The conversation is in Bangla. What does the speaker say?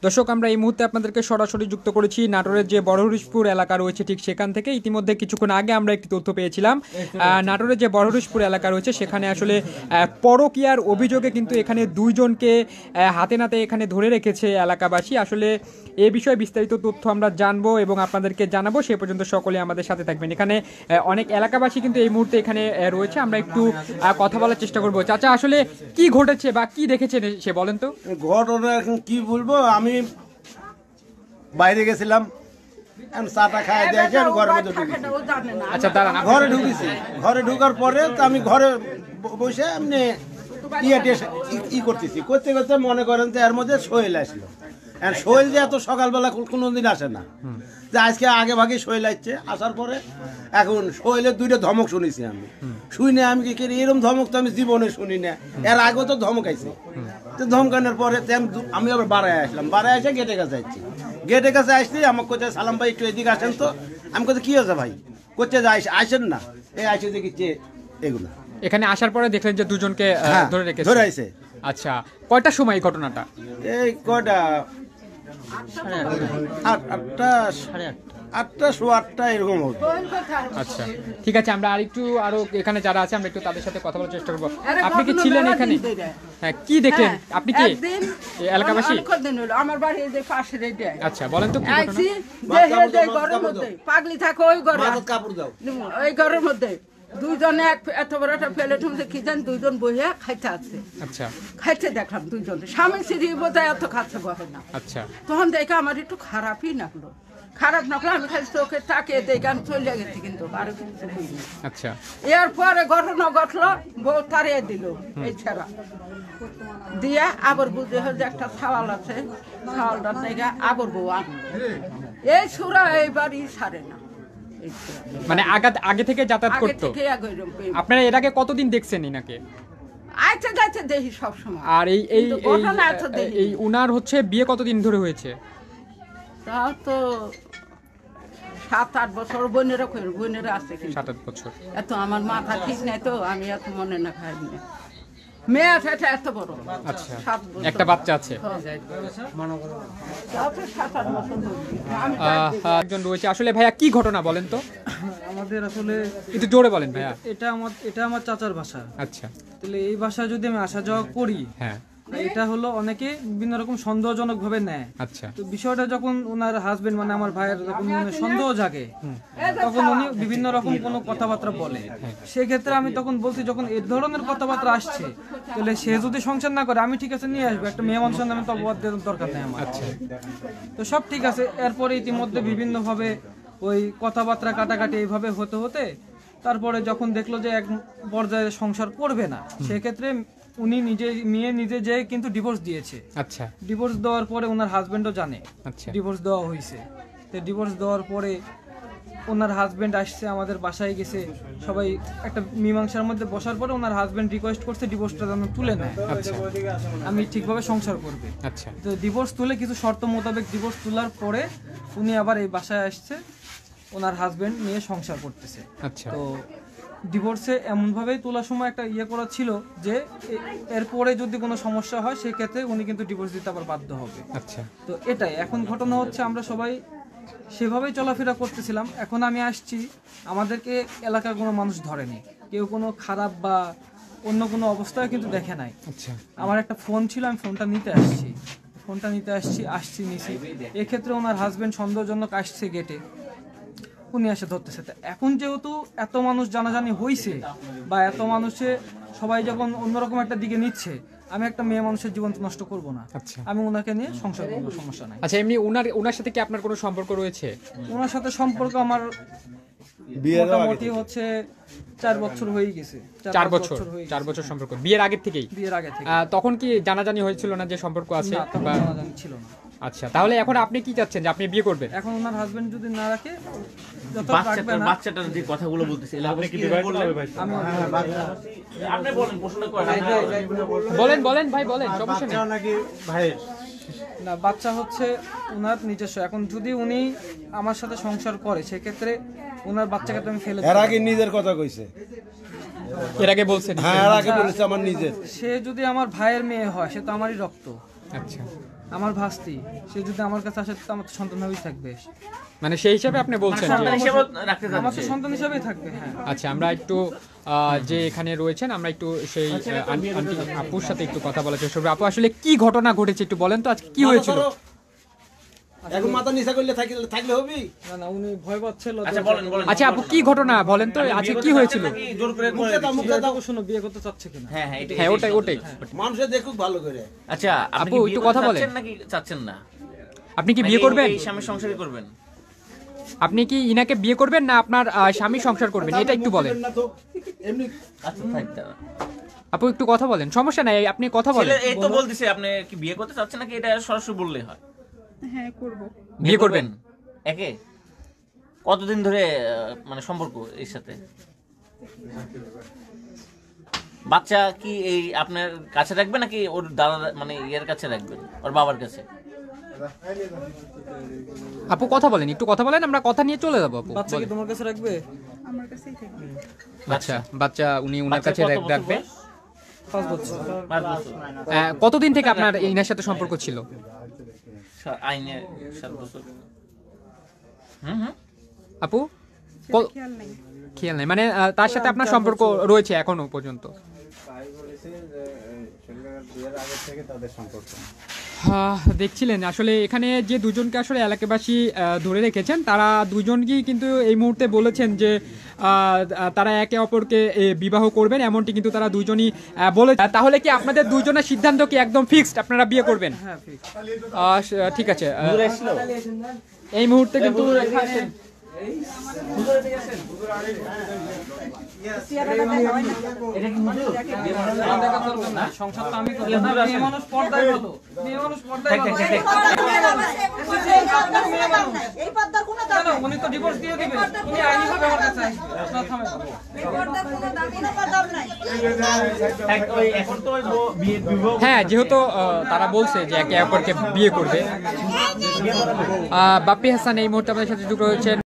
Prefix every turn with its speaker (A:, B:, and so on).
A: দর্শক, আমরা এই মুহূর্তে আপনাদেরকে সরাসরি যুক্ত করেছি নাটোরের যে বড়হরিশপুর এলাকা রয়েছে ঠিক সেখান থেকে। ইতিমধ্যে কিছুক্ষণ আগে আমরা একটি তথ্য পেয়েছিলাম, নাটোরের যে বড়হরিশপুর এলাকা রয়েছে সেখানে আসলে পরকীয়ার অভিযোগে কিন্তু এখানে দুইজনকে হাতে নাতে এখানে ধরে রেখেছে এলাকাবাসী। আসলে এ বিষয়ে বিস্তারিত তথ্য আমরা জানবো এবং আপনাদেরকে জানাবো, সে পর্যন্ত সকলে আমাদের সাথে থাকবেন। এখানে অনেক এলাকাবাসী কিন্তু এই মুহূর্তে এখানে রয়েছে, আমরা একটু কথা বলার চেষ্টা করবো। চাচা, আসলে কি ঘটেছে বা কি দেখেছেন সে বলেন তো?
B: ঘটনা এখন কি বলবো, আমি বাইরে গেছিলাম, চাটা খাই দেখে ঘরের মধ্যে ঢুকেছি।
A: আচ্ছা, দাঁড়ান,
B: ঘরে ঢুকেছি। ঘরে ঢুকার পরে তো আমি ঘরে বসে এমনি ই করতেছি, করতে করতে মনে করেন যে এর মধ্যে সোহেল আসলো। সোহেল যে এত সকালবেলা কোনোদিন আসে না, যে আজকে আগে ভাগে সোহেল আসছে। আসার পরে এখন সোহেলের দুইটা ধমক শুনেছি আমি। শুনে আমি কি করি, এরকম ধমক তো আমি জীবনে শুনি না। এর আগেও তো ধমক আইছে। তো ধমকানোর পরে আমি আবার বাড়ায় আসলাম, বাড়ায় এসে গেটের কাছে আসছি। গেটের কাছে আসছি, আমাকে কোথায় সালাম ভাই একটু এদিকে আসেন তো। আমি কোথায় কি হয়েছে ভাই, কোথায় যে আসেন না, এই আসে দেখি এগুলো।
A: এখানে আসার পরে দেখলেন যে দুজনকে ধরে রেখেছে,
B: ধরে আইছে।
A: আচ্ছা, কয়টার সময় এই ঘটনাটা?
B: এই কয়টা, 8:30 এরকম হবে।
A: আচ্ছা, ঠিক আছে, আমরা আরো এখানে যারা আছে আমরা একটু তাদের সাথে কথা বলার চেষ্টা করবো। আপনি কি ছিলেন এখানে? হ্যাঁ, কি দেখলেন আপনি? কি এলাকাবাসী?
C: আমার বাড়ি যে পাশে।
A: আচ্ছা, বলেন তো কি ঘটনা?
C: পাগলি থাকো ওই ঘরে, ওই ঘরের মধ্যে দুইজনে এত বড় একটা প্লেট মধ্যে কি জান দুইজন বইয়া খাইতে আছে।
A: আচ্ছা,
C: খাইতে দেখলাম দুইজন স্বামী স্ত্রী বোধহয় এত খাচ্ছে বহে না।
A: আচ্ছা,
C: তখন দেখে আমার একটু খারাপই লাগলো। খারাপ লাগলো, আমি খালি চোখে তাকিয়ে দেখে আমি চলে গেছি, কিন্তু আরো কিছু হইনি।
A: আচ্ছা,
C: এরপরে ঘটনা ঘটলো, বউ তাড়িয়ে দিল এই ছেড়া দিয়া। আবার বুঝে যে একটা ছাওয়াল আছে, ছাওয়ালটা থেকে আবার বউ আনলো। এই সুরা এইবারই ছাড়ে না।
A: মানে আগে থেকে যাতায়াত করতো? আপনারা এর আগে কতদিন দেখছেন ইনাকে?
C: আচ্ছা যাচ্ছে দেখি সবসময়।
A: আর এই উনার হচ্ছে বিয়ে কতদিন ধরে হয়েছে?
C: তাও তো 7-8 বছর। বোনেরা আছে
A: 7-8 বছর।
C: এত আমার মাথা ঠিক নাই তো, আমি এত মনে না খাই না। মেয়ে আছে এত বড়।
A: আচ্ছা, একটা বাচ্চা আছে। একজন রয়েছে। আসলে ভাইয়া কি ঘটনা বলেন তো?
D: আমাদের আসলে
A: একটু জোরে বলেন ভাইয়া।
D: এটা আমার চাচার বাসা।
A: আচ্ছা,
D: তাহলে এই বাসায় যদি আমি আসা যাওয়া করি,
A: হ্যাঁ,
D: এটা হলো অনেকে বিভিন্ন রকম সন্দেহজনক ভাবে নেয়।
A: আচ্ছা,
D: তো বিষয়টা যখন ওনার হাজবেন্ড মানে আমার ভাইয়ের যখন সন্দেহ জাগে, তখন উনি বিভিন্ন রকম কোনো কথাবার্তা বলে। সেক্ষেত্রে আমি তখন বলছি, যখন এই ধরনের কথাবার্তা আসছে, তাহলে সে যদি সংসার না করে আমি ঠিক আছে নিয়ে আসবো, একটা মেয়ে মানুষের নামে তো অপবাদ দেওয়ার দরকার নেই আমার।
A: আচ্ছা,
D: তো সব ঠিক আছে। এরপরে ইতিমধ্যে বিভিন্ন ভাবে ওই কথাবার্তা কাটাকাটি এইভাবে হতে হতে তারপরে যখন দেখলো যে এক পর্যায়ে সংসার করবে না, সেক্ষেত্রে উনি নিজে যে কিন্তু ডিভোর্স দিয়েছে।
A: আচ্ছা,
D: ডিভোর্স দেওয়ার পরে ওনার হাজবেন্ডও জানে
A: আচ্ছা,
D: ডিভোর্স দেওয়া হয়েছে। তো ডিভোর্স দেওয়ার পরে ওনার হাজবেন্ড আসছে, আমাদের বাসায় গেছে, সবাই একটা মীমাংসার মধ্যে বসার পরে ওনার হাজবেন্ড রিকোয়েস্ট করছে ডিভোর্সটা যেন তুলে নেয়, আমি ঠিকভাবে সংসার করবে।
A: আচ্ছা,
D: তো ডিভোর্স তুলে কিছু শর্ত মোতাবেক ডিভোর্স তোলার পরে উনি আবার এই বাসায় আসছে, ওনার হাজবেন্ড নিয়ে সংসার করতেছে।
A: আচ্ছা,
D: তো ডিভোর্সে এমনভাবেই তোলার সময় একটা করা ছিল যে এরপরে যদি কোনো সমস্যা হয় সেক্ষেত্রে উনি কিন্তু ডিভোর্স দিতে আবার বাধ্য হবে।
A: আচ্ছা,
D: তো এটাই এখন ঘটনা হচ্ছে, আমরা সবাই সেভাবেই চলাফেরা করতেছিলাম। এখন আমি আসছি, আমাদেরকে এলাকার কোনো মানুষ ধরেনি, কেউ কোনো খারাপ বা অন্য কোনো অবস্থায় কিন্তু দেখে নাই।
A: আচ্ছা,
D: আমার একটা ফোন ছিল, আমি ফোনটা নিতে আসছি নিছি। এক্ষেত্রে ওনার হাজবেন্ড সন্দেহজনক আসছে গেটে, উনি এসে ধরতেছে। এখন যেহেতু এত মানুষ জানাজানি হয়েছে বা এত মানুষে সবাই যখন অন্যরকম একটা দিকে নিচ্ছে, আমি একটা মেয়ে মানুষের জীবন নষ্ট করব না।
A: আচ্ছা,
D: আমি ওনাকে নিয়ে সংসার করব, সমস্যা নাই।
A: আচ্ছা, এমনি ওনার সাথে কি আপনার কোনো সম্পর্ক রয়েছে?
D: ওনার সাথে সম্পর্ক আমার মোটামুটি হচ্ছে 4 বছর হয়ে গেছে।
A: 4 বছর সম্পর্ক বিয়ের আগে থেকেই?
D: বিয়ের আগে থেকে।
A: তখন কি জানাজানি হয়েছিল না যে সম্পর্ক আছে?
D: বা জানাজানি ছিল না।
A: আচ্ছা, তাহলে এখন আপনি কি চাচ্ছেন যে আপনি বিয়ে করবেন?
D: এখন ওনার হাজবেন্ড যদি না রাখে,
E: বাচ্চাটার যে কথাগুলো বলতেছে, আপনি কি বিবাহিত ভাই?
D: আমি
E: আপনি বলেন, প্রশ্ন
A: করেন। বলেন ভাই, বলেন, সমস্যা নেই।
B: নাকি ভাই
D: না, বাচ্চা হচ্ছে ওনার নিজস্ব। এখন যদি উনি আমার সাথে সংসার করে, সেক্ষেত্রে ওনার বাচ্চাকে তো আমি ফেলে
B: এর আগে নিজের কথা কইছে।
A: এর আগে বলছেন?
B: হ্যাঁ, এর আগে বলেছে আমার নিজের।
D: সে যদি আমার ভাইয়ের মেয়ে হয় সে তো আমারই রক্ত,
A: আচ্ছা,
D: আমার ভাস্তি, সে যদি আমার কাছে আসে তো আমার তো সন্তান ভাবেই থাকবে,
A: মানে সেই হিসাবে আপনি বলছেন যে
E: সন্তান হিসেবে রাখতে
D: আমার তো
E: চাচ্ছে।
D: সন্তান হিসাবেই থাকবে। হ্যাঁ,
A: আচ্ছা, আমরা একটু যে এখানে রয়েছেন আমরা একটু সেই আন্টি আপুর সাথে একটু কথা বলার চেষ্টা করবো। আপু, আসলে কি ঘটনা ঘটেছে একটু বলেন তো, আজকে কি হয়েছিল?
B: এখন মাথা নিচা করলে থাকলে হবি?
D: না না, উনি ভয় পাচ্ছিল।
E: আচ্ছা বলেন বলেন।
A: আচ্ছা আপু, কি ঘটনা বলেন তো, আজকে কি হয়েছিল?
E: নাকি জোর করে
B: মুখে দাও, মুখে দাও।
D: শোনো, বিয়ে করতে চাচ্ছে কিনা?
E: হ্যাঁ হ্যাঁ
A: হ্যাঁ, ওটাই ওটাই।
B: মানুষে দেখুক ভালো করে।
E: আচ্ছা, আপনি
A: আপু,
E: কি
A: একটু
E: বিয়ে
A: কথা
E: করতে
A: বলেন।
E: চাচ্ছেন নাকি চাচ্ছেন না?
A: আপনি কি
E: নাকি
A: বিয়ে করবেন?
E: এই স্বামী সংসারই করবেন?
A: আপনি কি ইনাকে বিয়ে করবেন না আপনার স্বামী সংসার করবেন, এটা একটু বলেন।
B: না তো এমনি
E: আচ্ছা থাক দাঁড়া।
A: আপু একটু কথা বলেন, সমস্যা নাই, আপনি কথা বলেন।
E: ছেলে এই তো বলতেছে আপনি কি বিয়ে করতে চাচ্ছেন নাকি এটা সরাসরি বললেই হয়?
C: হ্যাঁ করবো।
A: বিয়ে করবেন?
E: একে কতদিন ধরে মানে সম্পর্ক এর সাথে? বাচ্চা কি এই আপনার কাছে রাখবেন নাকি ওর দাদা মানে ইয়ের কাছে রাখবেন, ওর বাবার কাছে?
A: আপু কথা বলেন, একটু কথা বলেন, আমরা কথা নিয়ে চলে যাবো। আপু
D: বাচ্চা কি
A: বলেন।
D: তোমার কাছে রাখবে?
C: আমার কাছেই থাকবে।
A: আচ্ছা, বাচ্চা উনি উনার
E: বাচ্চার
A: কাছে
E: কত বছর
A: রাখবে।
E: বয়স?
D: 5 বছর।
E: 5 বছর।
A: কতদিন থেকে আপনার ইনার সাথে সম্পর্ক ছিল?
E: আইনে 7 বছর। হুম।
A: আপু
C: খেয়াল নাই।
A: খেয়াল নাই, মানে তার সাথে আপনার সম্পর্ক রয়েছে এখনো পর্যন্ত? দেখছিলেন আসলে এখানে যে দুজনকে আসলে এলাকাবাসী ধরে রেখেছেন, তারা দুজনকেই কিন্তু এই মুহূর্তে বলেছেন যে তারা একে অপরকে বিবাহ করবেন, এমনটি কিন্তু তারা দুজনই বলে। তাহলে কি আপনাদের দুজনের সিদ্ধান্ত কি একদম ফিক্সড, আপনারা বিয়ে করবেন?
D: হ্যাঁ, ফিক্স।
A: ঠিক আছে, এই মুহূর্তে কিন্তু
D: সংসার তো আমি করবো না, মেয়ে মানুষ পর্দায় ভালো, মেয়ে মানুষ পর্দায় ভালো।
F: এই পর্দার কোনো
D: কেন? উনি তো ডিভোর্স দিয়ে দিবে, উনি আইনিভাবে আমার কাছে আসবে। না, থামেন।
F: দাম নাই।
E: এখন তো ওই বিবাহ
A: হ্যাঁ, যেহেতু তারা বলছে যে একে অপরকে বিয়ে করবে। বাপ্পি হাসান এই মুহূর্তে আমাদের সাথে যুক্ত হয়েছেন।